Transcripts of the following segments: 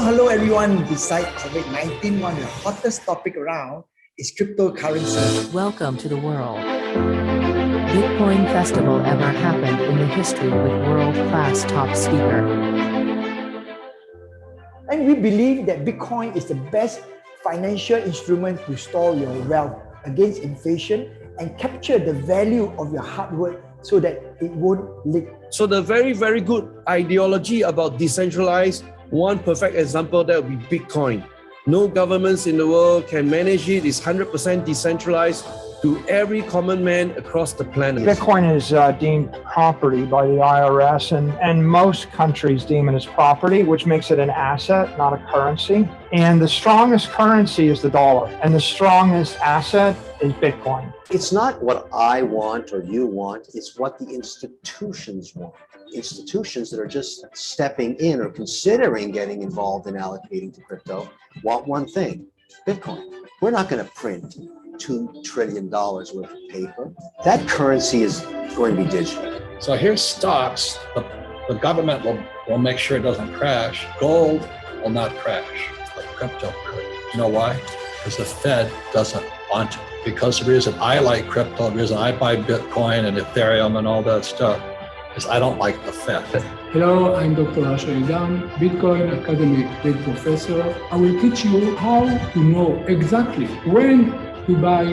Hello everyone. Besides COVID-19, one of the hottest topic around is cryptocurrency. Welcome to the world. Bitcoin Festival ever happened in the history with world-class top speaker. And we believe that Bitcoin is the best financial instrument to store your wealth against inflation and capture the value of your hard work so that it won't leak. So the very, very good ideology about decentralized, one perfect example that would be Bitcoin. No governments in the world can manage it. It's 100% decentralized to every common man across the planet. Bitcoin is deemed property by the IRS, and most countries deem it as property, which makes it an asset, not a currency. And the strongest currency is the dollar, and the strongest asset is Bitcoin. It's not what I want or you want, it's what the institutions want. Institutions that are just stepping in or considering getting involved in allocating to crypto want one thing: Bitcoin. We're not going to print $2 trillion worth of paper. That currency is going to be digital. So here's stocks. The government will make sure it doesn't crash. Gold will not crash, like crypto could. You know why? Because the Fed doesn't want to. Because the reason I like crypto, the reason I buy Bitcoin and Ethereum and all that stuff, is I don't like the Fed. Hello, I'm Dr. Asher Idan, Bitcoin Academy Lead Professor. I will teach you how to know exactly when to buy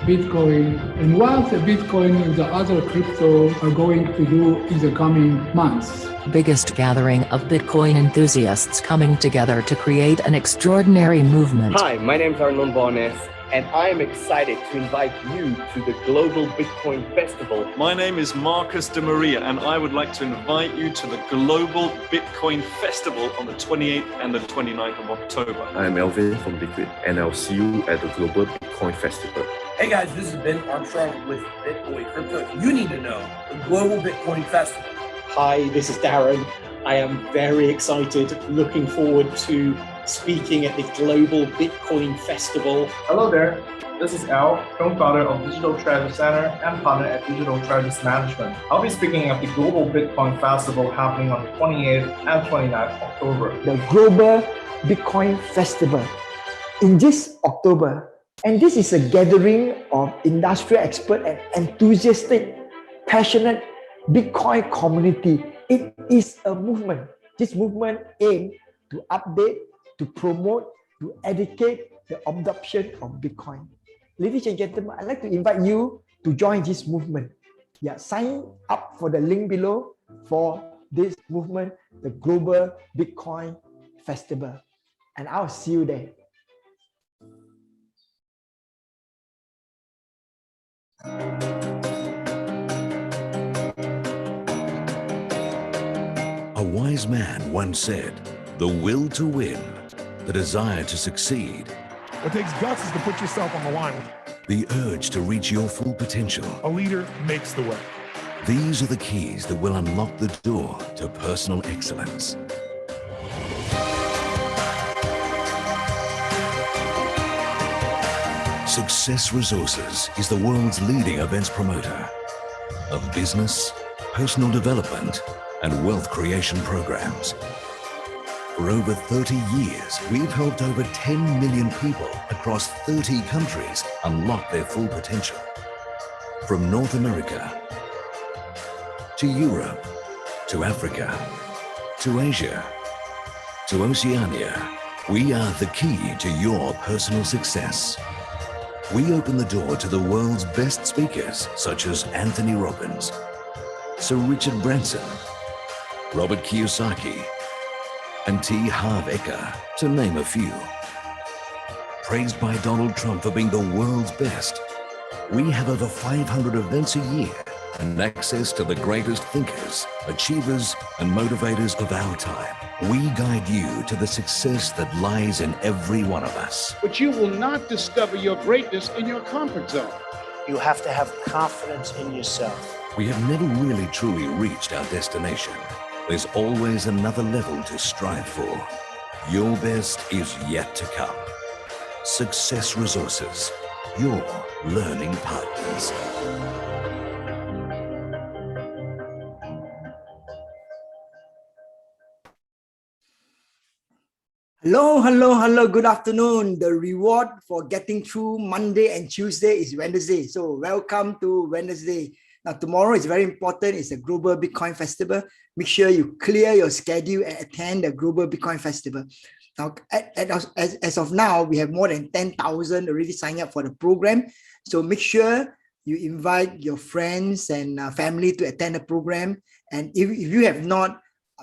Bitcoin and what the Bitcoin and the other crypto are going to do in the coming months. Biggest gathering of Bitcoin enthusiasts coming together to create an extraordinary movement. Hi, my name is Arnon Bones, and I am excited to invite you to the Global Bitcoin Festival. My name is Marcus de Maria, and I would like to invite you to the Global Bitcoin Festival on the 28th and the 29th of October. I'm Elvin from Liquid, and I'll see you at the Global Bitcoin Festival. Hey guys, this is Ben Armstrong with Bitcoin Crypto. You need to know the Global Bitcoin Festival. Hi, this is Darren. I am very excited, looking forward to speaking at the Global Bitcoin Festival. Hello there, this is Al, co-founder of Digital Treasure Center and partner at Digital Treasures Management. I'll be speaking at the Global Bitcoin Festival happening on the 28th and 29th of October. The Global Bitcoin Festival in this October. And this is a gathering of industrial experts and enthusiastic, passionate Bitcoin community. It is a movement. This movement aims to update, to promote, to educate the adoption of Bitcoin. Ladies and gentlemen, I'd like to invite you to join this movement. Yeah, sign up for the link below for this movement, the Global Bitcoin Festival. And I'll see you there. A wise man once said, "The will to win, the desire to succeed, what takes guts is to put yourself on the line. the urge to reach your full potential. A leader makes the way." These are the keys that will unlock the door to personal excellence. Success Resources is the world's leading events promoter of business, personal development, and wealth creation programs. For over 30 years, we've helped over 10 million people across 30 countries unlock their full potential. From North America, to Europe, to Africa, to Asia, to Oceania, we are the key to your personal success. We open the door to the world's best speakers, such as Anthony Robbins, Sir Richard Branson, Robert Kiyosaki, and T. Harv Eker, to name a few. Praised by Donald Trump for being the world's best, We have over 500 events a year and access to the greatest thinkers, achievers, and motivators of our time. We guide you to the success that lies in every one of us. But you will not discover your greatness in your comfort zone. You have to have confidence in yourself. We have never really truly reached our destination. There's always another level to strive for. Your best is yet to come. Success Resources, your learning partners. Hello. Good afternoon. The reward for getting through Monday and Tuesday is Wednesday. So welcome to Wednesday. Now, tomorrow is very important. It's a Global Bitcoin Festival. Make sure you clear your schedule and attend the Global Bitcoin Festival. Now, as of now, we have more than 10,000 already signed up for the program. So make sure you invite your friends and family to attend the program. And if you have not,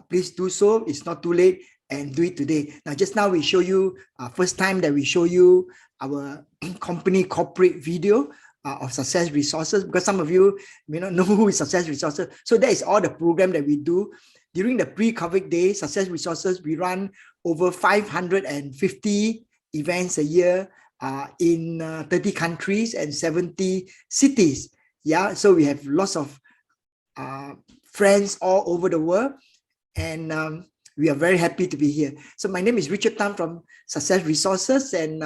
please do so. It's not too late. And do it today. Now, just now we show you, first time that we show you our company corporate video of Success Resources, because some of you may not know who is Success Resources. So that is all the program that we do. During the pre-COVID days, Success Resources, we run over 550 events a year in 30 countries and 70 cities. Yeah, so we have lots of friends all over the world. And we are very happy to be here. So my name is Richard Tan from Success Resources, and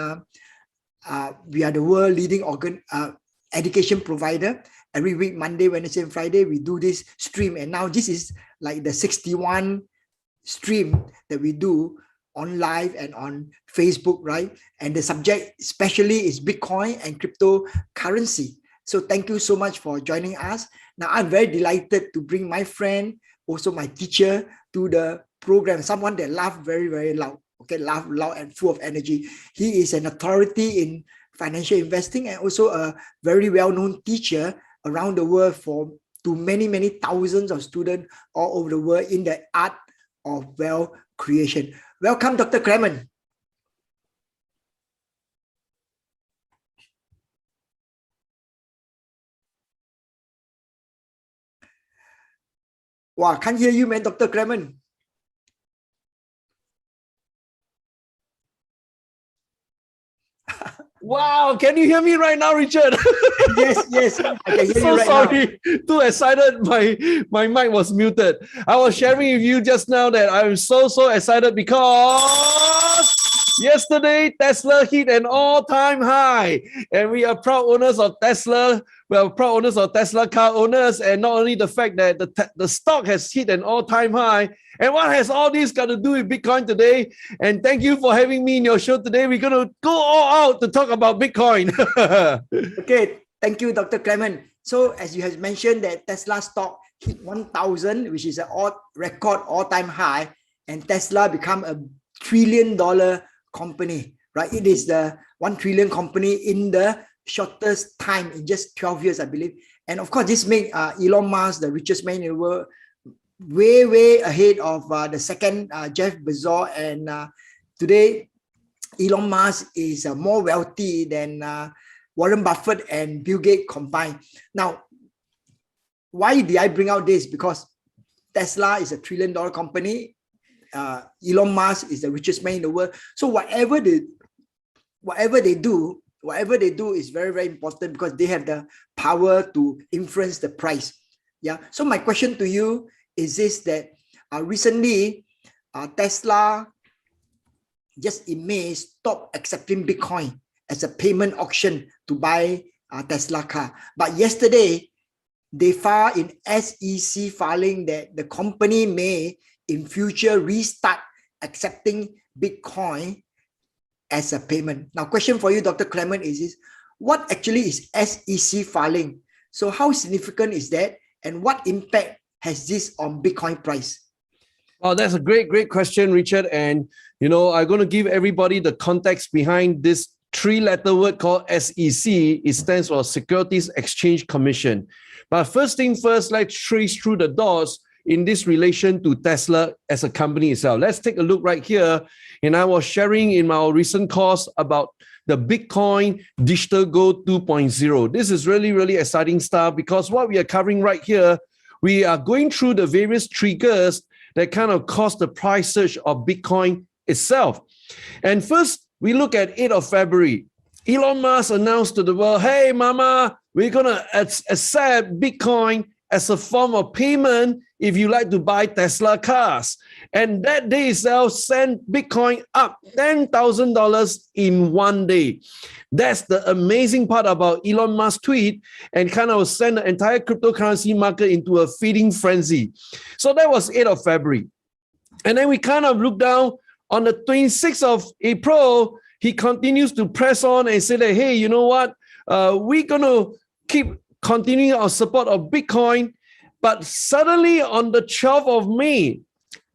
we are the world leading education provider. Every week, Monday, Wednesday, and Friday, we do this stream. And now this is like the 61 stream that we do on live and on Facebook, right? And the subject especially is Bitcoin and cryptocurrency. So thank you so much for joining us. Now, I'm very delighted to bring my friend, also my teacher, to the program, someone that laughs very, very loud, okay, laugh loud and full of energy. He is an authority in financial investing and also a very well-known teacher around the world to many, many thousands of students all over the world in the art of wealth creation. Welcome, Dr. Clemen. Wow, can't hear you, man, Dr. Clemen. Wow, can you hear me right now, Richard? Yes, I can hear so you right sorry, now. Too excited, my mic was muted. I was sharing with you just now that I'm so excited because yesterday Tesla hit an all-time high, and we are proud owners of Tesla. We are proud owners of Tesla car owners, and not only the fact that the stock has hit an all-time high. And what has all this got to do with Bitcoin today? And thank you for having me in your show today. We're going to go all out to talk about Bitcoin. Okay, thank you, Dr. Clemen. So as you have mentioned that Tesla stock hit 1,000, which is an record all-time high, and Tesla become a $1 trillion company, right? It is the 1 trillion company in the shortest time, in just 12 years, I believe. And of course, this makes Elon Musk the richest man in the world, way ahead of the second Jeff Bezos. And today, Elon Musk is more wealthy than Warren Buffett and Bill Gates combined. Now, why did I bring out this? Because Tesla is a $1 trillion company. Elon Musk is the richest man in the world. So whatever they do is very, very important because they have the power to influence the price. Yeah. So my question to you is this, that recently Tesla just in May stopped accepting Bitcoin as a payment option to buy a Tesla car. But yesterday, they filed in SEC filing that the company may in future restart accepting Bitcoin as a payment. Now, question for you, Dr. Clemen, is this: what actually is SEC filing? So how significant is that? And what impact has this on Bitcoin price? Oh, that's a great question, Richard. And, I'm going to give everybody the context behind this 3-letter word called SEC. It stands for Securities Exchange Commission. But first thing first, let's trace through the doors in this relation to Tesla as a company itself. Let's take a look right here. And I was sharing in my recent course about the Bitcoin Digital Gold 2.0. This is really, really exciting stuff because what we are covering right here, we are going through the various triggers that kind of cause the price surge of Bitcoin itself. And first, we look at 8th of February. Elon Musk announced to the world, hey, mama, we're going to accept Bitcoin as a form of payment if you like to buy Tesla cars. And that day itself sent Bitcoin up $10,000 in one day. That's the amazing part about Elon Musk's tweet, and kind of sent the entire cryptocurrency market into a feeding frenzy. So that was 8th of February. And then we kind of look down on the 26th of April, he continues to press on and say that, hey, you know what? We're going to keep continuing our support of Bitcoin. But suddenly on the 12th of May,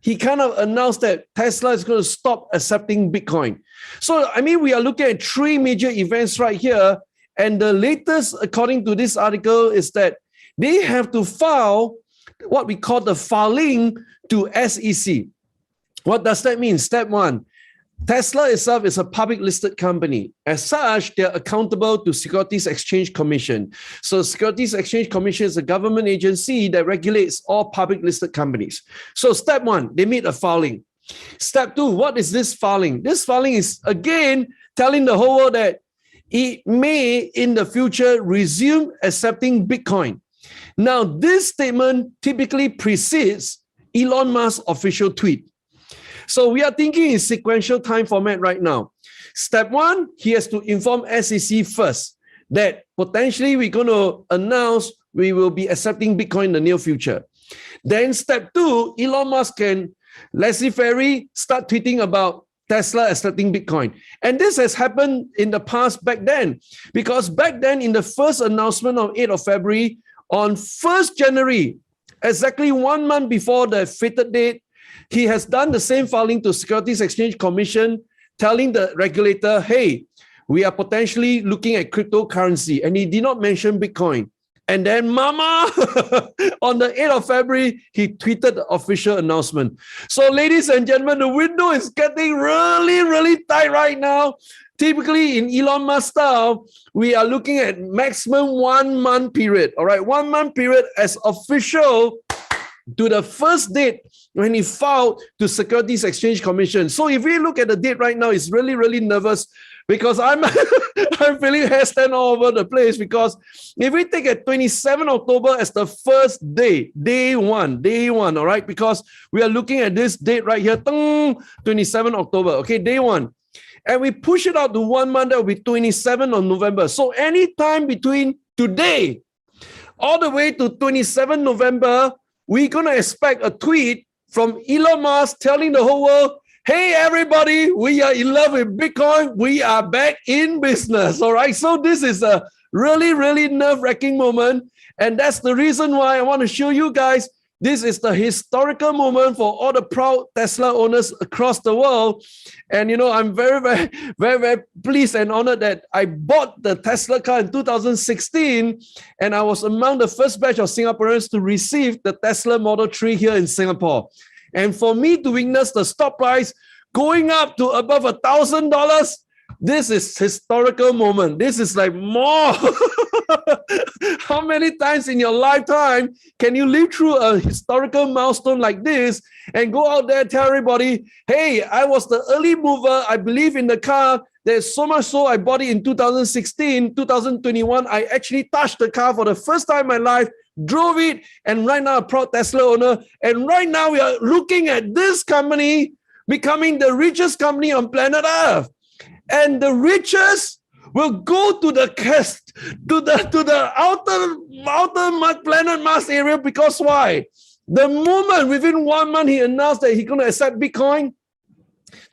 he kind of announced that Tesla is going to stop accepting Bitcoin. So, I mean, we are looking at three major events right here. And the latest, according to this article, is that they have to file what we call the filing to SEC. What does that mean? Step one, Tesla itself is a public listed company. As such, they're accountable to Securities Exchange Commission. So Securities Exchange Commission is a government agency that regulates all public listed companies. So step one, they made a filing. Step two, what is this filing? This filing is, again, telling the whole world that it may, in the future, resume accepting Bitcoin. Now, this statement typically precedes Elon Musk's official tweet. So we are thinking in sequential time format right now. Step one, he has to inform SEC first that potentially we're going to announce we will be accepting Bitcoin in the near future. Then step two, Elon Musk can laissez-faire start tweeting about Tesla accepting Bitcoin. And this has happened in the past back then, because back then in the first announcement of 8th of February, on 1st January, exactly 1 month before the fated date, he has done the same filing to Securities Exchange Commission, telling the regulator, hey, we are potentially looking at cryptocurrency. And he did not mention Bitcoin. And then, mama, on the 8th of February, he tweeted the official announcement. So, ladies and gentlemen, the window is getting really, really tight right now. Typically, in Elon Musk style, we are looking at maximum 1 month period. All right, 1 month period as official to the first date when he filed to Securities Exchange Commission. So if we look at the date right now, it's really, really nervous because I'm I'm feeling hair stand all over the place, because if we take a 27 October as the first day, day one, all right, because we are looking at this date right here, 27 October, okay, day one. And we push it out to 1 month, that will be 27 of November. So any time between today all the way to 27 November, we're going to expect a tweet from Elon Musk telling the whole world, hey, everybody, we are in love with Bitcoin. We are back in business. All right. So this is a really, really nerve-wracking moment. And that's the reason why I want to show you guys, this is the historical moment for all the proud Tesla owners across the world. And, you know, I'm very, very, very, very pleased and honored that I bought the Tesla car in 2016. And I was among the first batch of Singaporeans to receive the Tesla Model 3 here in Singapore. And for me to witness the stock price going up to above $1,000, this is historical moment. This is like more. How many times in your lifetime can you live through a historical milestone like this and go out there and tell everybody, hey, I was the early mover. I believe in the car. There's so much so I bought it in 2016, 2021. I actually touched the car for the first time in my life, drove it, and right now a proud Tesla owner. And right now we are looking at this company becoming the richest company on planet Earth. And the richest will go to the outer planet Mars area, because why? The moment within 1 month he announced that he's going to accept Bitcoin,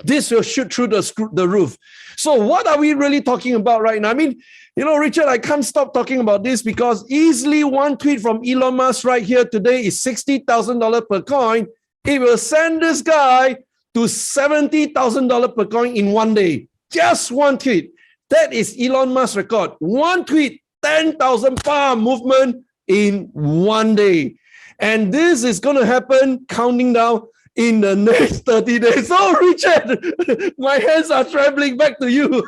this will shoot through the roof. So what are we really talking about right now? I mean, you know, Richard, I can't stop talking about this, because easily one tweet from Elon Musk right here today is $60,000 per coin. It will send this guy to $70,000 per coin in 1 day. Just one tweet. That is Elon Musk's record. One tweet, 10,000 pound movement in 1 day. And this is going to happen counting down in the next 30 days. So, Richard, my hands are trembling. Back to you.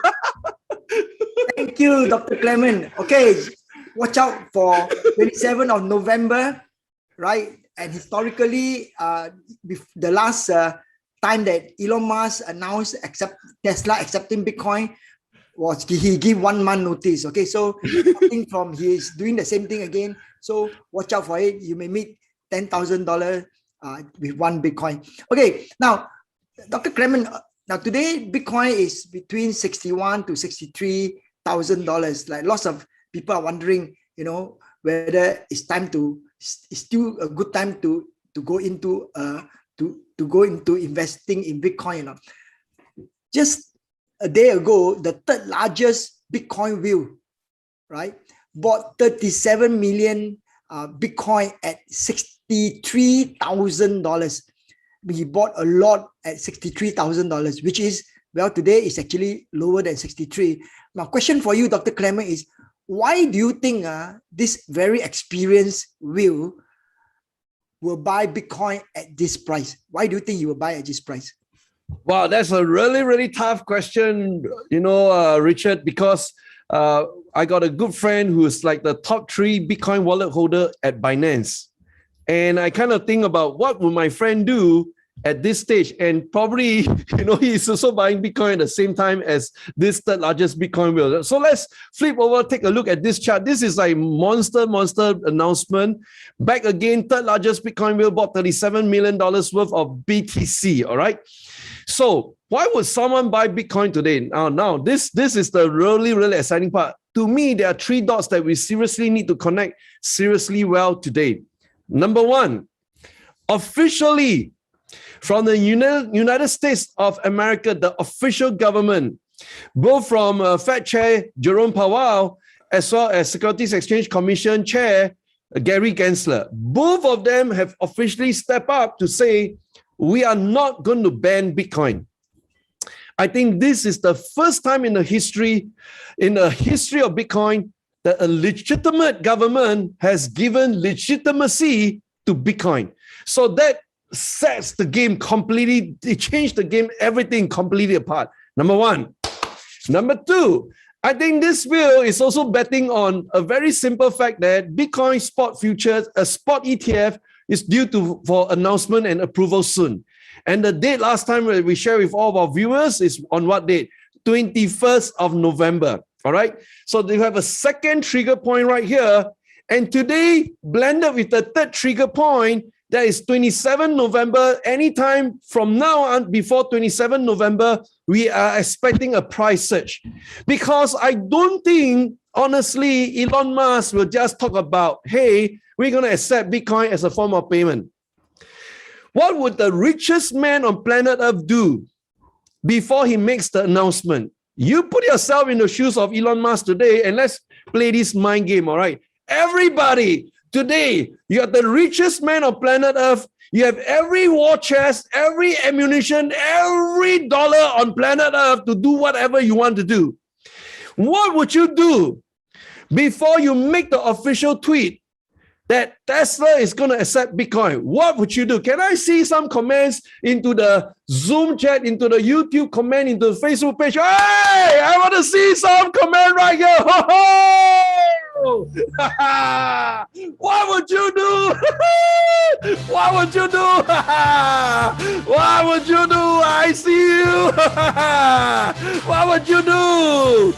Thank you, Dr. Clemen. Okay, watch out for 27th of November, right? And historically, the last time that Elon Musk announced Tesla accepting Bitcoin was he give 1 month notice. Okay, so starting from he is doing the same thing again. So watch out for it. You may meet $10,000 with 1 Bitcoin. Okay, now Dr. Clemen, now today Bitcoin is between $61,000 to $63,000. Like lots of people are wondering, you know, whether it's still a good time to go into investing in Bitcoin. You know, just a day ago, the 3rd largest Bitcoin whale, right, bought 37 million Bitcoin at $63,000. He bought a lot at $63,000, which is, well, today is actually lower than 63. Now, question for you, Dr. Clemen, is why do you think this very experienced will buy Bitcoin at this price? Why do you think he will buy at this price? Wow, that's a really, really tough question, you know, Richard, because I got a good friend who's like the top 3 Bitcoin wallet holder at Binance. And I kind of think about what would my friend do at this stage, and probably, you know, he's also buying Bitcoin at the same time as this 3rd largest Bitcoin whale. So let's flip over, take a look at this chart. This is like monster announcement. Back again, 3rd largest Bitcoin whale bought $37 million worth of BTC. All right. So why would someone buy Bitcoin today? Now this is the really, really exciting part. To me, there are 3 dots that we seriously need to connect seriously well today. Number 1, officially, from the United States of America, the official government, both from Fed Chair Jerome Powell, as well as Securities Exchange Commission Chair Gary Gensler, both of them have officially stepped up to say, we are not going to ban Bitcoin. I think this is the first time in the history of Bitcoin that a legitimate government has given legitimacy to Bitcoin. So that sets the game completely, it changed the game, everything completely apart. Number 1. Number 2, I think this bill is also betting on a very simple fact that Bitcoin spot futures, a spot ETF, is due for announcement and approval soon. And the date last time we shared with all of our viewers is on what date? 21st of November. All right. So they have a second trigger point right here. And today, blended with the 3rd trigger point, that is 27 November. Anytime from now on, before 27 November, we are expecting a price surge. Because I don't think, honestly, Elon Musk will just talk about, hey, we're going to accept Bitcoin as a form of payment. What would the richest man on planet Earth do before he makes the announcement? You put yourself in the shoes of Elon Musk today, and let's play this mind game, all right? Everybody, today, you are the richest man on planet Earth. You have every war chest, every ammunition, every dollar on planet Earth to do whatever you want to do. What would you do before you make the official tweet that Tesla is going to accept Bitcoin? What would you do? Can I see some comments into the Zoom chat, into the YouTube comment, into the Facebook page? Hey, I want to see some comment right here. What would you do? What would you do? What would you do? I see you. What would you do?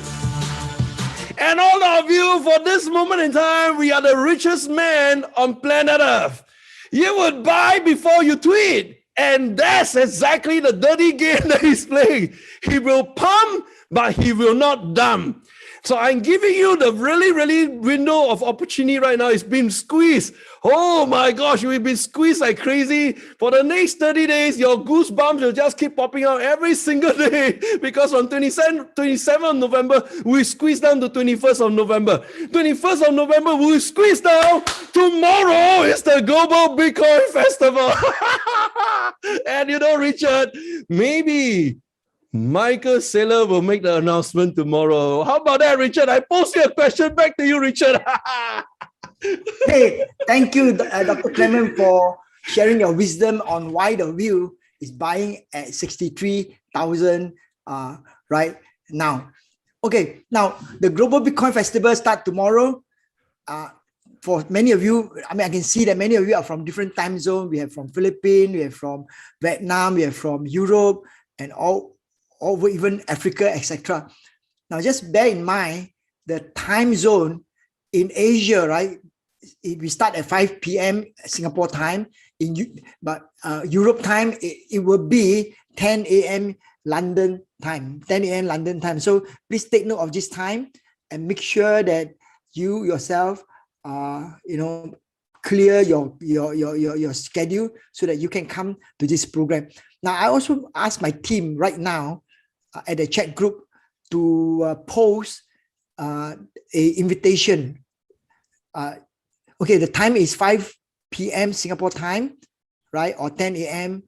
And all of you, for this moment in time, we are the richest man on planet Earth. You would buy before you tweet. And that's exactly the dirty game that he's playing. He will pump, but he will not dump. So I'm giving you the really window of opportunity right now. It's been squeezed. Oh my gosh, we've been squeezed like crazy. For the next 30 days, your goosebumps will just keep popping out every single day, because on 27th of November, we squeeze down to 21st of November. 21st of November, we squeeze down. Tomorrow is the Global Bitcoin Festival. And you know, Richard, maybe Michael Saylor will make the announcement tomorrow. How about that, Richard? I posed a question back to you, Richard. Hey, thank you, Dr. Clemen, for sharing your wisdom on why the wheel is buying at 63,000 right now. Okay, now the Global Bitcoin Festival start tomorrow. For many of you, I mean, I can see that many of you are from different time zones. We have from Philippines, we have from Vietnam, we have from Europe, and all over even Africa, etc. Now, just bear in mind the time zone in Asia, right? We start at 5 p.m. Singapore time. But Europe time, it will be 10 a.m. London time, 10 a.m. London time. So please take note of this time and make sure that you yourself, clear your schedule so that you can come to this program. Now, I also ask my team right now at the chat group to post a invitation. Okay, the time is 5 p.m. Singapore time, right? Or 10 a.m.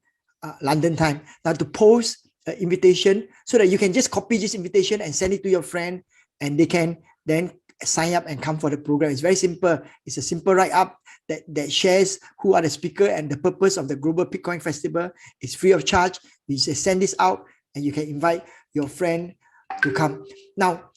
London time. Now to post an invitation so that you can just copy this invitation and send it to your friend, and they can then sign up and come for the program. It's very simple. It's a simple write-up that shares who are the speaker and the purpose of the Global Bitcoin Festival. It's free of charge. You just send this out and you can invite your friend to come. Now,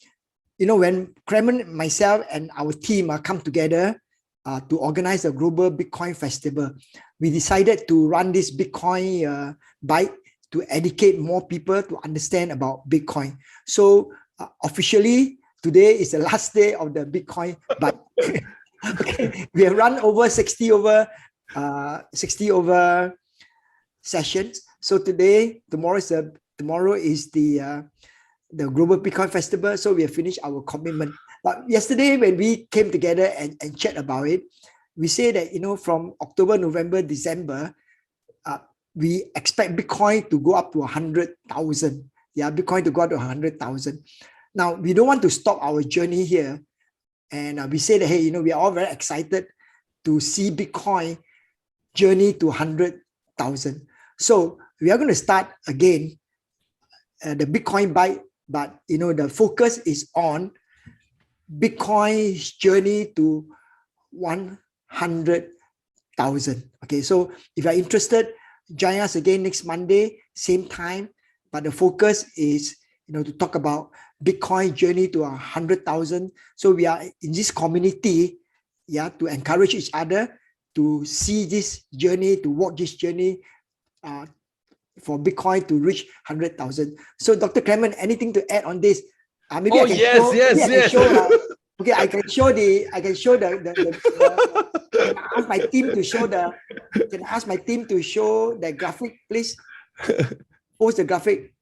when Clemen, myself, and our team come together to organize the Global Bitcoin Festival, we decided to run this Bitcoin bite to educate more people to understand about Bitcoin. So officially, today is the last day of the Bitcoin bite. Okay, we have run over 60 over sessions. So tomorrow is the Global Bitcoin Festival. So we have finished our commitment. But yesterday, when we came together and chat about it, we say that, from October, November, December, we expect Bitcoin to go up to 100,000. Yeah, Bitcoin to go up to 100,000. Now, we don't want to stop our journey here. And we say that, hey, we are all very excited to see Bitcoin journey to 100,000. So we are going to start again the Bitcoin bite, but, the focus is on Bitcoin's journey to 100,000. Okay, so if you're interested, join us again next Monday, same time. But the focus is, to talk about Bitcoin journey to 100,000. So we are in this community, to encourage each other to see this journey, to walk this journey for Bitcoin to reach 100,000. So, Dr. Clemen, anything to add on this? Maybe I can show. Okay, I can show the. Can I ask my team to show the? Can I ask my team to show the graphic, please? Post the graphic.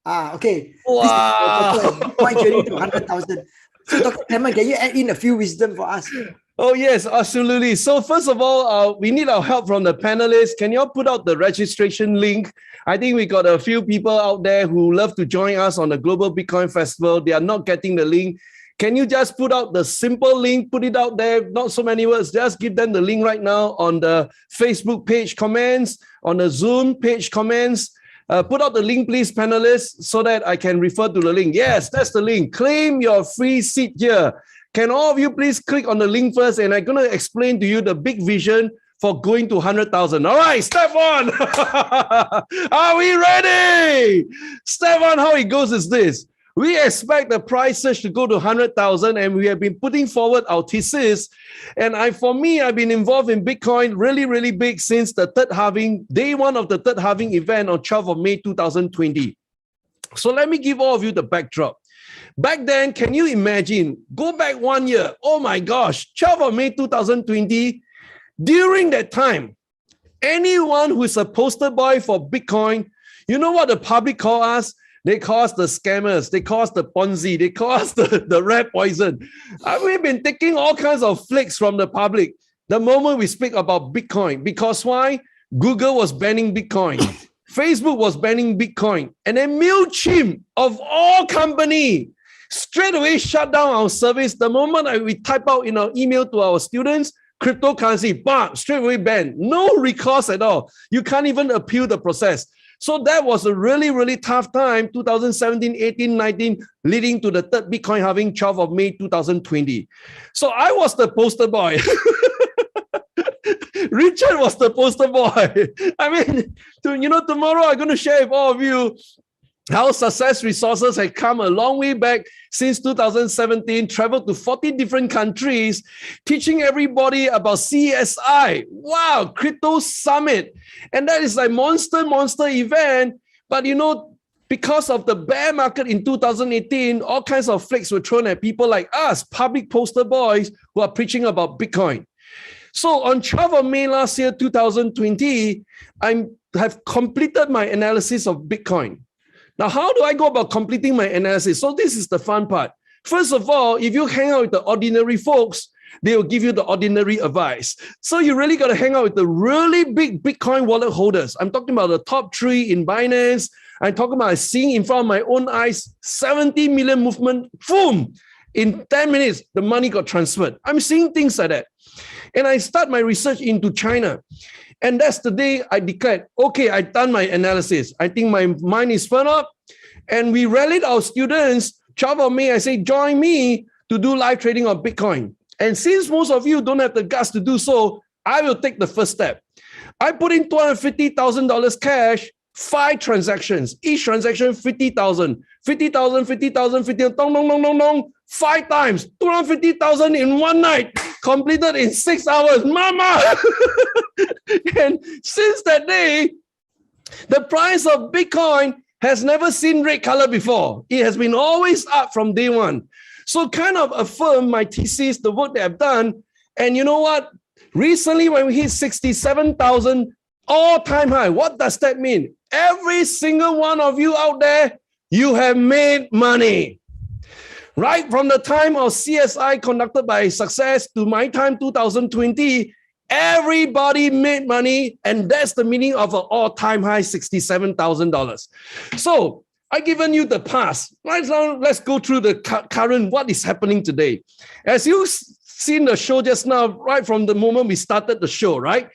Okay. Wow. This is the Bitcoin journey to 100,000. So, Dr. Clemen, can you add in a few wisdom for us? Oh, yes, absolutely. So first of all, we need our help from the panelists. Can you all put out the registration link? I think we got a few people out there who love to join us on the Global Bitcoin Festival. They are not getting the link. Can you just put out the simple link, put it out there, not so many words, just give them the link right now on the Facebook page comments, on the Zoom page comments. Put out the link, please, panelists, so that I can refer to the link. Yes, that's the link. Claim your free seat here. Can all of you please click on the link first, and I'm going to explain to you the big vision for going to 100,000. All right, step one. Are we ready? Step one, how it goes is this. We expect the price surge to go to 100,000, and we have been putting forward our thesis. And I've been involved in Bitcoin really, really big since the third halving, day one of the third halving event on 12th of May 2020. So let me give all of you the backdrop. Back then, can you imagine? Go back 1 year. Oh my gosh, 12th of May 2020. During that time, anyone who is a poster boy for Bitcoin, you know what the public call us? They call us the scammers. They call us the Ponzi. They call us the rat poison. We've been taking all kinds of flicks from the public the moment we speak about Bitcoin. Because why? Google was banning Bitcoin. Facebook was banning Bitcoin. And then MailChimp, of all company, straight away shut down our service. The moment we type out in our email to our students, cryptocurrency, bam, straight away banned. No recourse at all. You can't even appeal the process. So that was a really, really tough time, 2017, 18, 19, leading to the third Bitcoin halving, 12th of May, 2020. So I was the poster boy. Richard was the poster boy. I mean, tomorrow I'm going to share with all of you How Success Resources had come a long way back since 2017, traveled to 40 different countries, teaching everybody about CSI. Wow, Crypto Summit. And that is like monster event. But you know, because of the bear market in 2018, all kinds of flakes were thrown at people like us, public poster boys who are preaching about Bitcoin. So on 12th of May last year, 2020, I have completed my analysis of Bitcoin. Now, how do I go about completing my analysis? So this is the fun part. First of all, if you hang out with the ordinary folks, they will give you the ordinary advice. So you really got to hang out with the really big Bitcoin wallet holders. I'm talking about the top 3 in Binance. I'm talking about seeing in front of my own eyes, 70 million movement, boom, in 10 minutes, the money got transferred. I'm seeing things like that. And I start my research into China. And that's the day I declared, okay, I've done my analysis. I think my mind is firm up. And we rallied our students. 12th of May, I say, join me to do live trading on Bitcoin. And since most of you don't have the guts to do so, I will take the first step. I put in $250,000 cash, 5 transactions, each transaction 50,000, 50,000, 50,000, 50,000, dong, dong, dong, dong, dong, 5 times, 250,000 in one night, completed in 6 hours, mama. And since that day, the price of Bitcoin has never seen red color before. It has been always up from day one. So kind of affirm my thesis, the work that I've done. And you know what? Recently, when we hit 67,000 all-time high, what does that mean? Every single one of you out there, you have made money. Right from the time of CSI conducted by Success to my time, 2020, everybody made money, and that's the meaning of an all-time high $67,000. So I've given you the past. Right now, let's go through the current, what is happening today. As you've seen the show just now, right from the moment we started the show, right?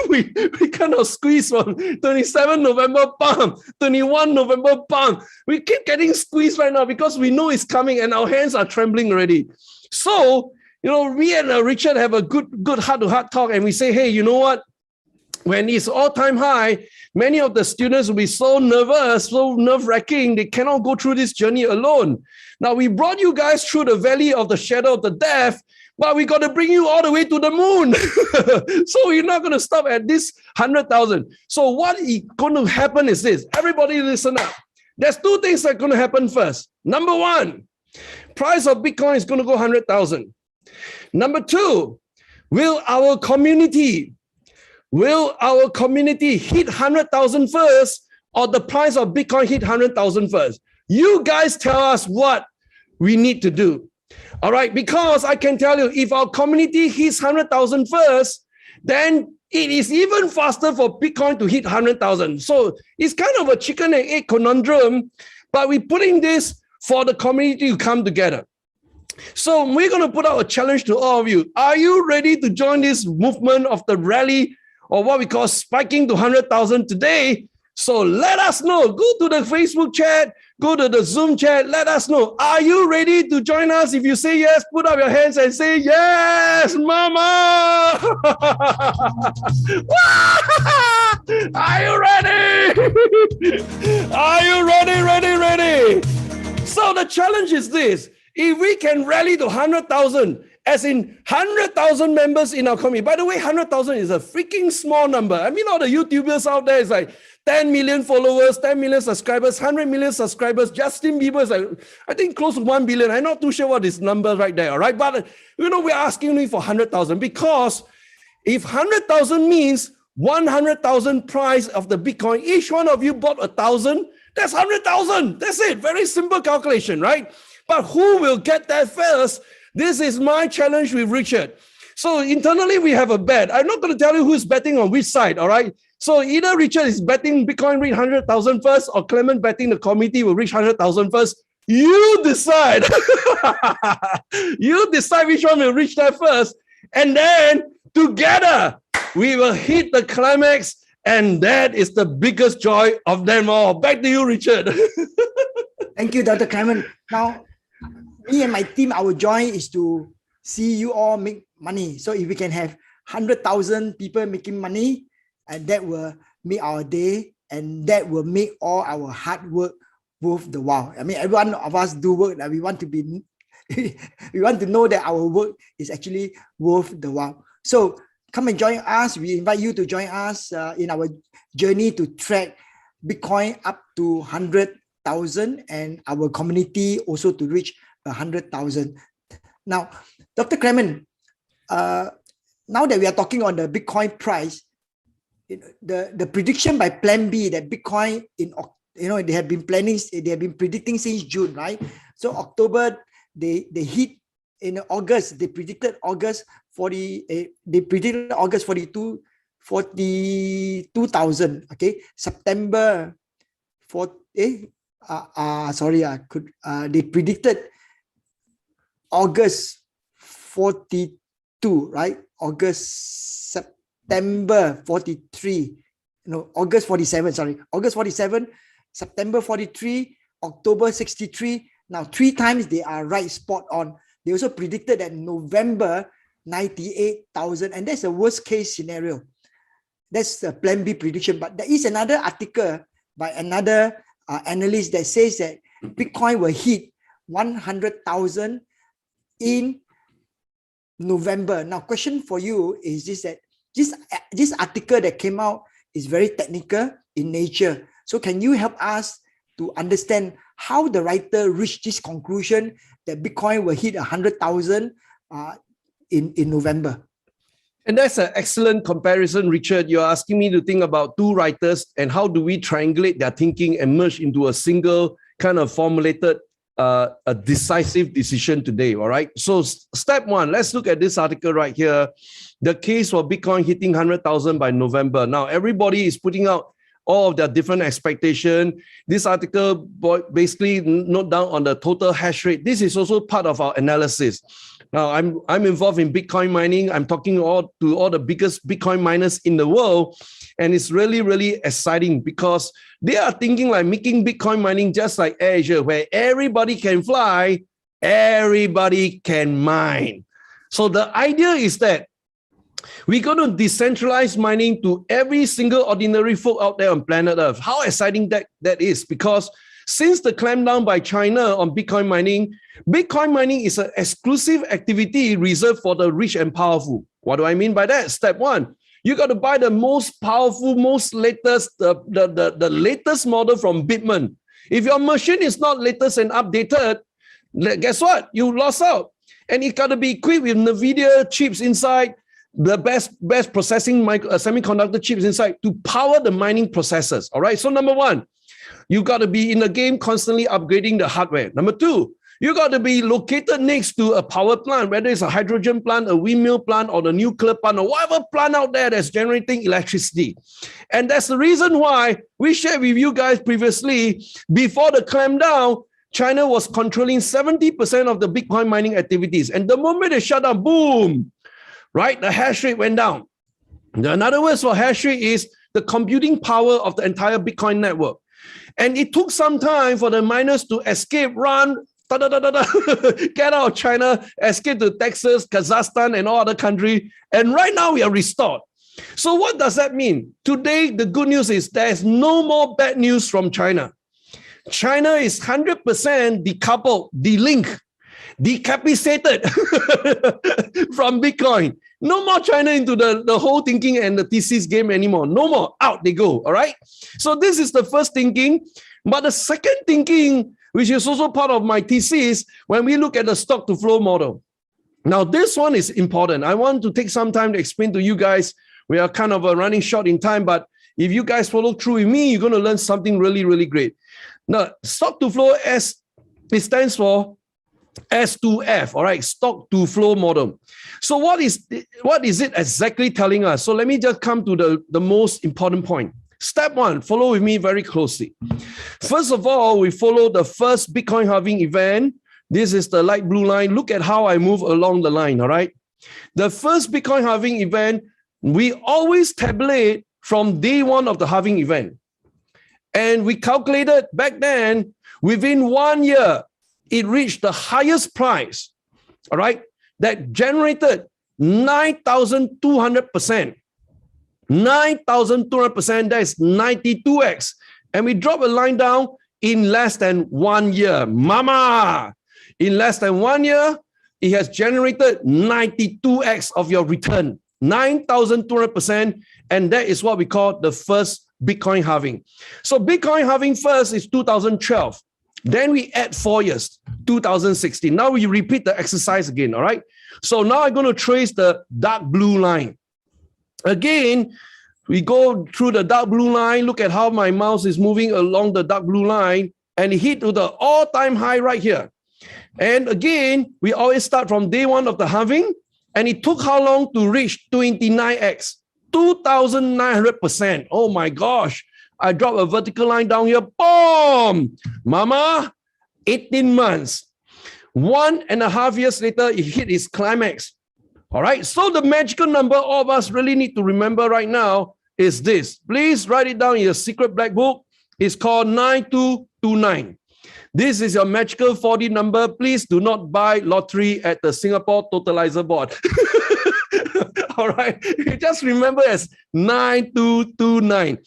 we kind of squeeze from 27 November, bam, 21 November, bam. We keep getting squeezed right now because we know it's coming and our hands are trembling already. So, you know, me and Richard have a good heart-to-heart talk, and we say, hey, you know what? When it's all-time high, many of the students will be so nervous, so nerve-wracking, they cannot go through this journey alone. Now, we brought you guys through the valley of the shadow of the death, but we got to bring you all the way to the moon. So we're not going to stop at this 100,000. So what is going to happen is this. Everybody listen up. There's 2 things that are going to happen first. Number 1, price of Bitcoin is going to go 100,000. Number 2, will our community hit 100,000 first, or the price of Bitcoin hit 100,000 first? You guys tell us what we need to do. All right, because I can tell you, if our community hits 100,000 first, then it is even faster for Bitcoin to hit 100,000. So it's kind of a chicken and egg conundrum, but we're putting this for the community to come together. So we're going to put out a challenge to all of you. Are you ready to join this movement of the rally, or what we call spiking to 100,000 today? So let us know. Go to the Facebook chat, go to the Zoom chat, let us know. Are you ready to join us? If you say yes, put up your hands and say, yes, mama! Are you ready? Are you ready? So the challenge is this. If we can rally to 100,000, as in 100,000 members in our community. By the way, 100,000 is a freaking small number. I mean, all the YouTubers out there is like 10 million followers, 10 million subscribers, 100 million subscribers. Justin Bieber is like, I think close to 1 billion. I'm not too sure what is number right there, all right? But, you know, we're asking you for 100,000 because if 100,000 means 100,000 price of the Bitcoin, each one of you bought 1,000, that's 100,000. That's it. Very simple calculation, right? But who will get that first? This is my challenge with Richard. So internally, we have a bet. I'm not going to tell you who's betting on which side, all right? So either Richard is betting Bitcoin reach 100,000 first, or Clement betting the community will reach 100,000 first. You decide. You decide which one will reach that first. And then together, we will hit the climax. And that is the biggest joy of them all. Back to you, Richard. Thank you, Dr. Clement. Now, me and my team, our joy is to see you all make money. So if we can have 100,000 people making money, and that will make our day, and that will make all our hard work worth the while. I mean, every one of us do work that we want to be, we want to know that our work is actually worth the while. So come and join us. We invite you to join us in our journey to track Bitcoin up to 100,000 and our community also to reach 100,000. Now, Dr. Clemen, now that we are talking on the Bitcoin price, the prediction by Plan B that Bitcoin they have been predicting since June, right? So October they hit in August. They predicted August 42,000. Okay, September they predicted August 42, right? September 43, August 47, August 47, September 43, October 63. Now, 3 times they are right, spot on. They also predicted that November 98,000, and that's the worst case scenario. That's the Plan B prediction. But there is another article by another analyst that says that Bitcoin will hit 100,000 in November. Now, question for you is that this article that came out is very technical in nature. So can you help us to understand how the writer reached this conclusion that Bitcoin will hit 100,000 in November? And that's an excellent comparison, Richard. You're asking me to think about 2 writers and how do we triangulate their thinking and merge into a single kind of formulated a decisive decision today. All right. So step 1, let's look at this article right here. The case for Bitcoin hitting 100,000 by November. Now, everybody is putting out all of their different expectation. This article basically note down on the total hash rate. This is also part of our analysis. Now, I'm involved in Bitcoin mining. I'm talking to all the biggest Bitcoin miners in the world. And it's really, really exciting because they are thinking like making Bitcoin mining just like Azure, where everybody can fly, everybody can mine. So the idea is that we're going to decentralize mining to every single ordinary folk out there on planet Earth. How exciting that is, because since the clampdown by China on Bitcoin mining is an exclusive activity reserved for the rich and powerful. What do I mean by that? Step 1, you got to buy the most powerful, most latest, the latest model from Bitman. If your machine is not latest and updated, guess what? You lost out. And it got to be equipped with NVIDIA chips inside, the best processing semiconductor chips inside to power the mining processes. All right. So number 1, you got to be in the game constantly upgrading the hardware. Number 2, you got to be located next to a power plant, whether it's a hydrogen plant, a windmill plant, or the nuclear plant, or whatever plant out there that's generating electricity. And that's the reason why we shared with you guys previously, before the clampdown, China was controlling 70% of the Bitcoin mining activities. And the moment they shut down, boom, right? The hash rate went down. In other words, for hash rate is the computing power of the entire Bitcoin network. And it took some time for the miners to escape, run, get out of China, escape to Texas, Kazakhstan, and all other countries. And right now we are restored. So what does that mean? Today, the good news is there's no more bad news from China. China is 100% decoupled, delinked, decapitated from Bitcoin. No more China into the whole thinking and the thesis game anymore. No more. Out they go. All right. So this is the first thinking. But the second thinking, which is also part of my thesis, when we look at the stock to flow model. Now, this one is important. I want to take some time to explain to you guys. We are kind of running short in time, but if you guys follow through with me, you're going to learn something really, really great. Now, stock to flow, it stands for S2F, all right, stock to flow model. So what is it exactly telling us? So let me just come to the most important point. Step 1, follow with me very closely. First of all, we follow the first Bitcoin halving event. This is the light blue line. Look at how I move along the line, all right? The first Bitcoin halving event, we always tabulate from day 1 of the halving event. And we calculated back then, within 1 year, it reached the highest price, all right, that generated 9,200%. 9,200%, that is 92x. And we drop a line down, in less than 1 year. Mama, in less than 1 year, it has generated 92x of your return, 9,200%. And that is what we call the first Bitcoin halving. So Bitcoin halving first is 2012. Then we add 4 years, 2016. Now we repeat the exercise again, all right? So now I'm going to trace the dark blue line. Again, we go through the dark blue line. Look at how my mouse is moving along the dark blue line, and it hit to the all-time high right here. And again, we always start from day one of the halving, and it took how long to reach 29x? 2,900%. Oh my gosh. I drop a vertical line down here. Boom! Mama, 18 months. 1.5 years later, it hit its climax. All right. So the magical number all of us really need to remember right now is this. Please write it down in your secret black book. It's called 9229. This is your magical 4D number. Please do not buy lottery at the Singapore Totalizer Board. All right. Just remember as 9229.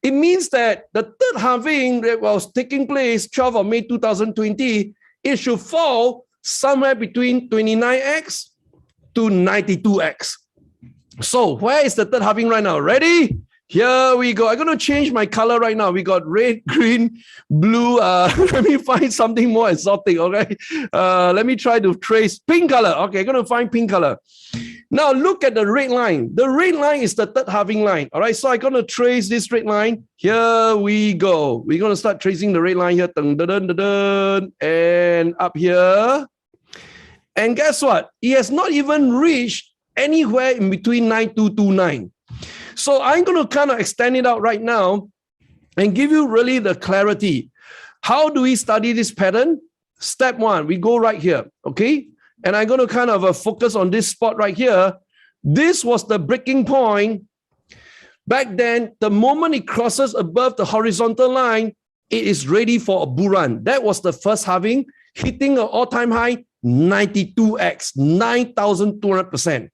It means that the third halving that was taking place 12th of May 2020, it should fall somewhere between 29x to 92x. So where is the third halving right now? Ready? Here we go. I'm going to change my color right now. We got red, green, blue. Let me find something more exotic, okay? Let me try to trace pink color. Okay, I'm going to find pink color. Now look at the red line. The red line is the third halving line. All right, so I'm going to trace this red line. Here we go. We're going to start tracing the red line here. Dun, dun, dun, dun, dun, and up here. And guess what? It has not even reached anywhere in between 9229. So I'm going to kind of extend it out right now and give you really the clarity. How do we study this pattern? Step one, we go right here, okay? And I'm going to kind of focus on this spot right here. This was the breaking point. Back then, the moment it crosses above the horizontal line, it is ready for a bull run. That was the first halving, hitting an all-time high, 92x, 9,200%.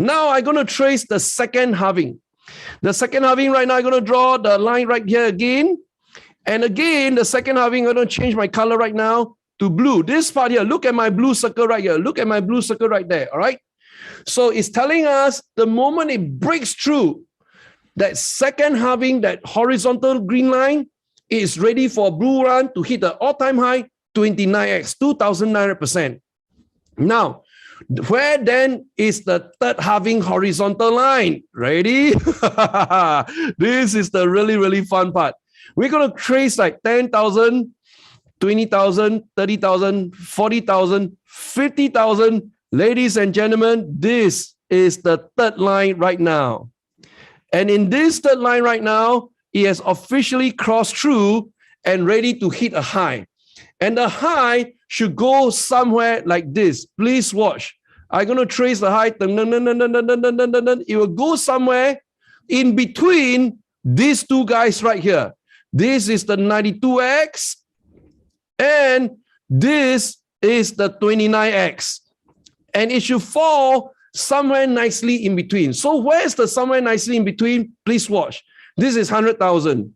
Now I'm going to trace the second halving. The second halving right now, I'm going to draw the line right here again. And again, the second halving, I'm going to change my color right now to blue. This part here, look at my blue circle right here. Look at my blue circle right there, all right? So it's telling us the moment it breaks through that second halving, that horizontal green line, it is ready for a bull run to hit the all-time high, 29x, 2,900%. Now, where then is the third halving horizontal line? Ready? This is the really, really fun part. We're going to trace like 10,000, 20,000, 30,000, 40,000, 50,000. Ladies and gentlemen, this is the third line right now. And in this third line right now, it has officially crossed through and ready to hit a high. And the high should go somewhere like this. Please watch. I'm going to trace the high. It will go somewhere in between these two guys right here. This is the 92x and this is the 29x. And it should fall somewhere nicely in between. So where's the somewhere nicely in between? Please watch. This is 100,000.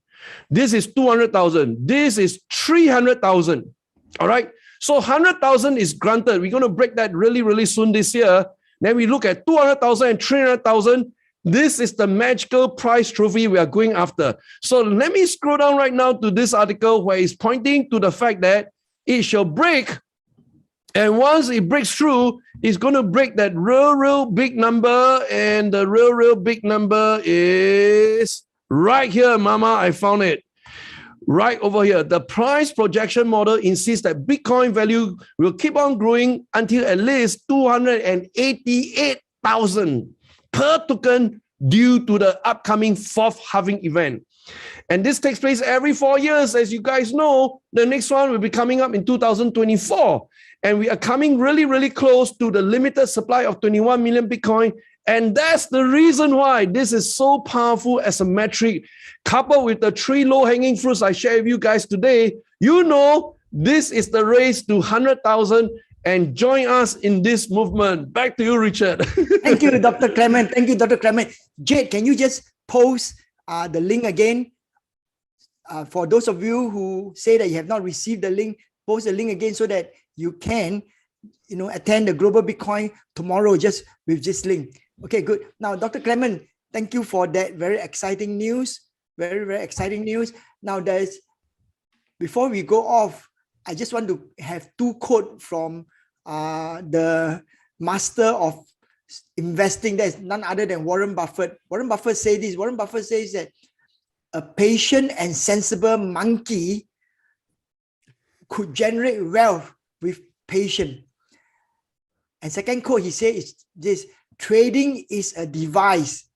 This is 200,000. This is 300,000. All right. So 100,000 is granted. We're going to break that really, really soon this year. Then we look at 200,000 and 300,000. This is the magical prize trophy we are going after. So let me scroll down right now to this article where it's pointing to the fact that it shall break. And once it breaks through, it's going to break that real big number. And the real big number is right here, mama. I found it. Right over here, the price projection model insists that Bitcoin value will keep on growing until at least 288,000 per token due to the upcoming fourth halving event. And this takes place every 4 years. As you guys know, the next one will be coming up in 2024. And we are coming really, really close to the limited supply of 21 million Bitcoin. And that's the reason why this is so powerful as a metric, coupled with the 3 low-hanging fruits I share with you guys today. You know, this is the race to 100,000 and join us in this movement. Back to you, Richard. Thank you, Dr. Clement. Thank you, Dr. Clement. Jade, can you just post the link again? for those of you who say that you have not received the link, post the link again so that you can, attend the Global Bitcoin tomorrow just with this link. Okay, good. Now, Dr. Clemen, thank you for that very exciting news. Very, very exciting news. Now, before we go off, I just want to have two quotes from the master of investing. That's none other than Warren Buffett. Warren Buffett says this. Warren Buffett says that a patient and sensible monkey could generate wealth with patience. And second quote he says is this: trading is a device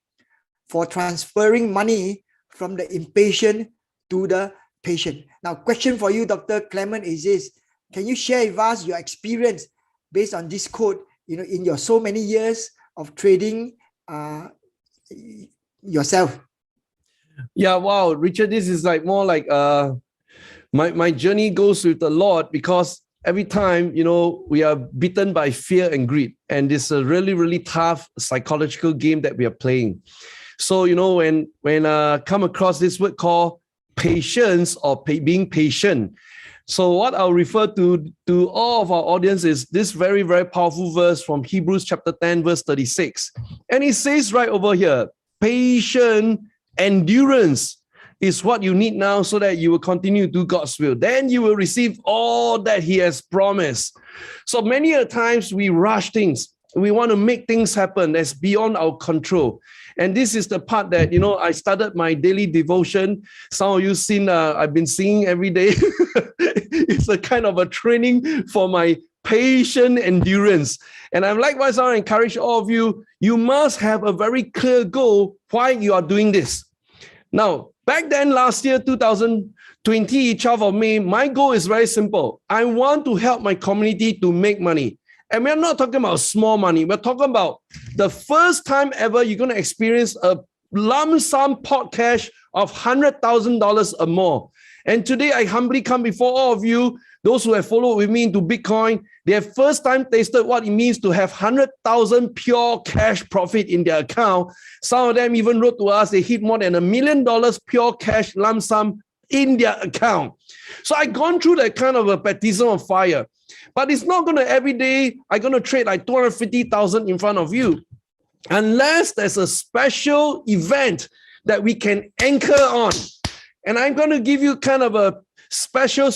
for transferring money from the impatient to the patient. Now, question for you, Dr. Clemen, is this: can you share with us your experience based on this quote, in your so many years of trading yourself? Yeah, wow, Richard, this is more like my journey goes with the Lord, because every time, we are bitten by fear and greed, and it's a really, really tough psychological game that we are playing. So, when come across this word called patience or being patient. So what I'll refer to all of our audience is this very, very powerful verse from Hebrews chapter 10, verse 36. And it says right over here, patient endurance is what you need now so that you will continue to do God's will. Then you will receive all that he has promised. So many a times we rush things. We want to make things happen that's beyond our control. And this is the part that, I started my daily devotion. Some of you seen, I've been singing every day. It's a kind of a training for my patient endurance. And I'm likewise, I encourage all of you, you must have a very clear goal why you are doing this. Now, back then, last year, 2020, 12th of May, my goal is very simple. I want to help my community to make money. And we're not talking about small money. We're talking about the first time ever you're going to experience a lump sum pot cash of $100,000 or more. And today I humbly come before all of you, those who have followed with me into Bitcoin. They have first time tasted what it means to have 100,000 pure cash profit in their account. Some of them even wrote to us, they hit more than $1 million pure cash lump sum in their account. So I've gone through that kind of a baptism of fire. But it's not going to every day, I'm going to trade like 250,000 in front of you. Unless there's a special event that we can anchor on. And I'm going to give you kind of a special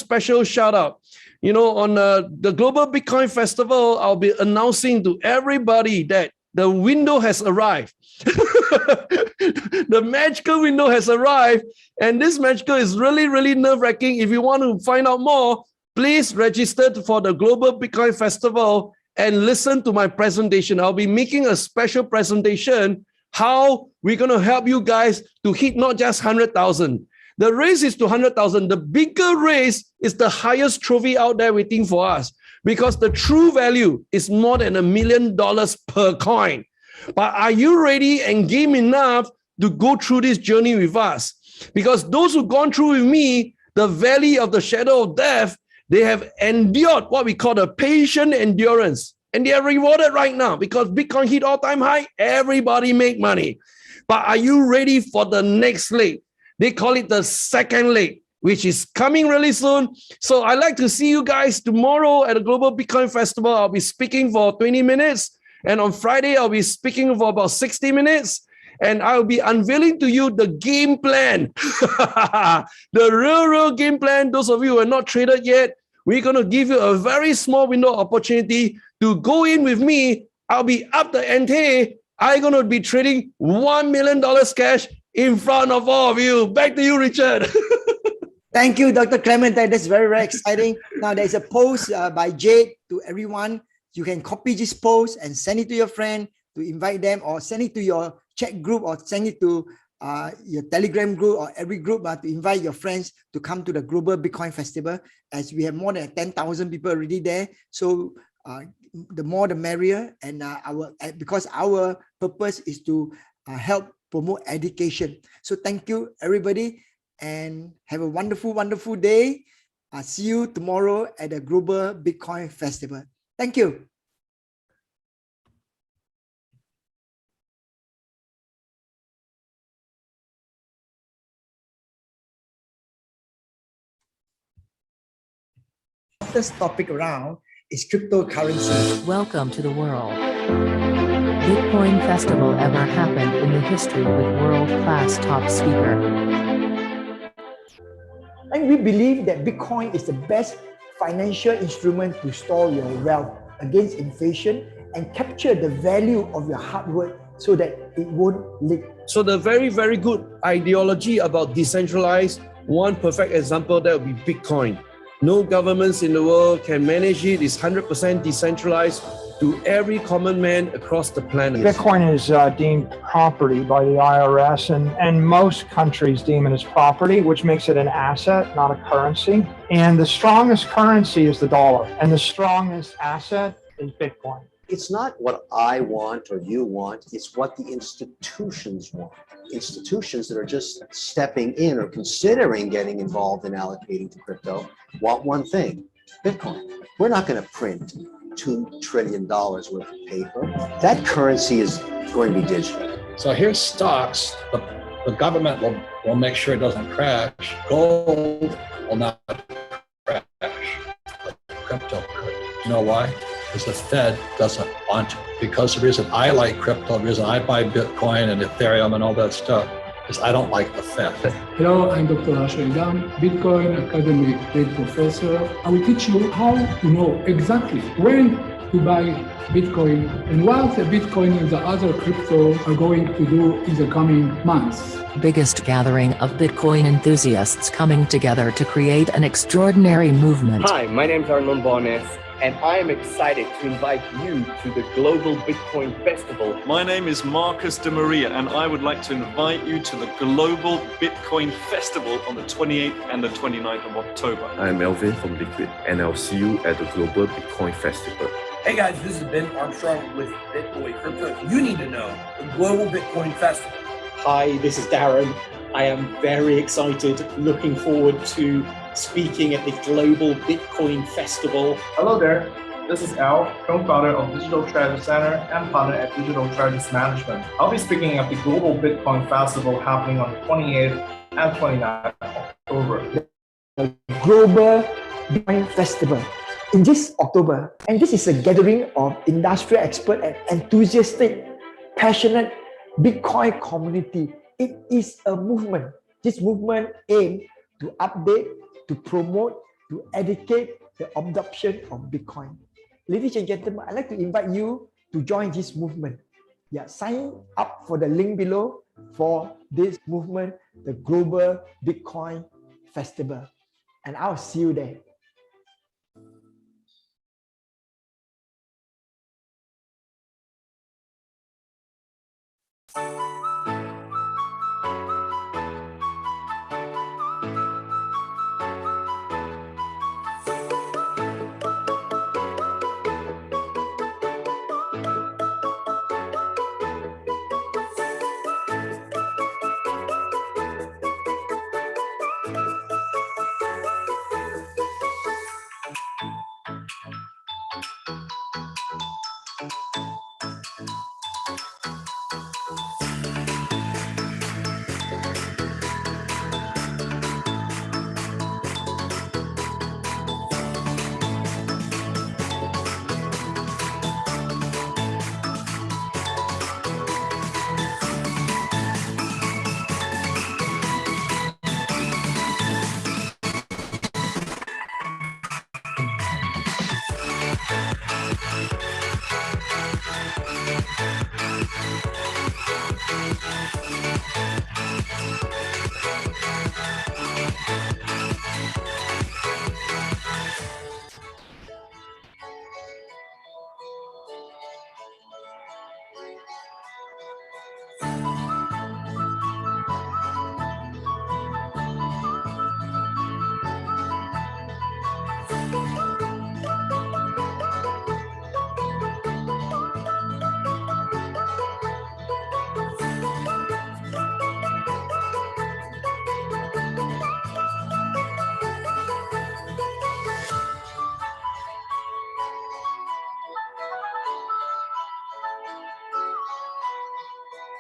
shout out. On the Global Bitcoin Festival, I'll be announcing to everybody that the window has arrived. The magical window has arrived. And this magical is really, really nerve-wracking. If you want to find out more, please register for the Global Bitcoin Festival and listen to my presentation. I'll be making a special presentation how we're going to help you guys to hit not just 100,000. The race is to 100,000. The bigger race is the highest trophy out there waiting for us, because the true value is more than $1 million per coin. But are you ready and game enough to go through this journey with us? Because those who've gone through with me, the valley of the shadow of death, they have endured what we call a patient endurance. And they are rewarded right now because Bitcoin hit all-time high. Everybody make money. But are you ready for the next leg? They call it the second leg, which is coming really soon. So I'd like to see you guys tomorrow at the Global Bitcoin Festival. I'll be speaking for 20 minutes. And on Friday, I'll be speaking for about 60 minutes. And I'll be unveiling to you the game plan. The real game plan. Those of you who are not traded yet, we're going to give you a very small window opportunity to go in with me. I'll be up the ante. I'm going to be trading $1 million cash in front of all of you. Back to you, Richard. Thank you, Dr. Clemen. That's very, very exciting. Now, there's a post by Jade to everyone. You can copy this post and send it to your friend to invite them, or send it to your chat group, or send it to your Telegram group, or every group to invite your friends to come to the Global Bitcoin Festival, as we have more than 10,000 people already there. So the more the merrier, and because our purpose is to help promote education. So thank you, everybody, and have a wonderful, wonderful day. See you tomorrow at the Global Bitcoin Festival. Thank you. hottest topic around is cryptocurrency. Welcome to the world. Bitcoin Festival ever happened in the history with world-class top speaker. And we believe that Bitcoin is the best financial instrument to store your wealth against inflation and capture the value of your hard work so that it won't leak. So the very, very good ideology about decentralized, one perfect example that would be Bitcoin. No governments in the world can manage it. It's 100% decentralized to every common man across the planet. Bitcoin is deemed property by the IRS, and most countries deem it as property, which makes it an asset, not a currency. And the strongest currency is the dollar, and the strongest asset is Bitcoin. It's not what I want or you want, it's what the institutions want. Institutions that are just stepping in or considering getting involved in allocating to crypto want one thing, Bitcoin. We're not going to print $2 trillion worth of paper. That currency is going to be digital. So here's stocks. The government will make sure it doesn't crash. Gold will not crash, like crypto could. You know why? Because the Fed doesn't want to. Because the reason I like crypto, the reason I buy Bitcoin and Ethereum and all that stuff, is I don't like the Fed. Hello, I'm Dr. Ashaidan, Bitcoin academic lead professor. I will teach you how to know exactly when to buy Bitcoin and what the Bitcoin and the other crypto are going to do in the coming months. Biggest gathering of Bitcoin enthusiasts coming together to create an extraordinary movement. Hi, my name is Arnon Bones, and I am excited to invite you to the Global Bitcoin Festival. My name is Marcus de Maria, and I would like to invite you to the Global Bitcoin Festival on the 28th and the 29th of October. I'm Melvin from Liquid, and I'll see you at the Global Bitcoin Festival. Hey guys, this is Ben Armstrong with Bitcoin Crypto. You need to know the Global Bitcoin Festival. Hi, this is Darren. I am very excited, looking forward to speaking at the Global Bitcoin Festival. Hello there, this is Al, co-founder of Digital Treasure Center and partner at Digital Treasures Management. I'll be speaking at the Global Bitcoin Festival happening on the 28th and 29th of October. The Global Bitcoin Festival in this October, and this is a gathering of industrial experts and enthusiastic, passionate Bitcoin community. It is a movement. This movement aims to update, to promote, to educate the adoption of Bitcoin. Ladies and gentlemen, I'd like to invite you to join this movement. Yeah, sign up for the link below for this movement, the Global Bitcoin Festival. And I'll see you there.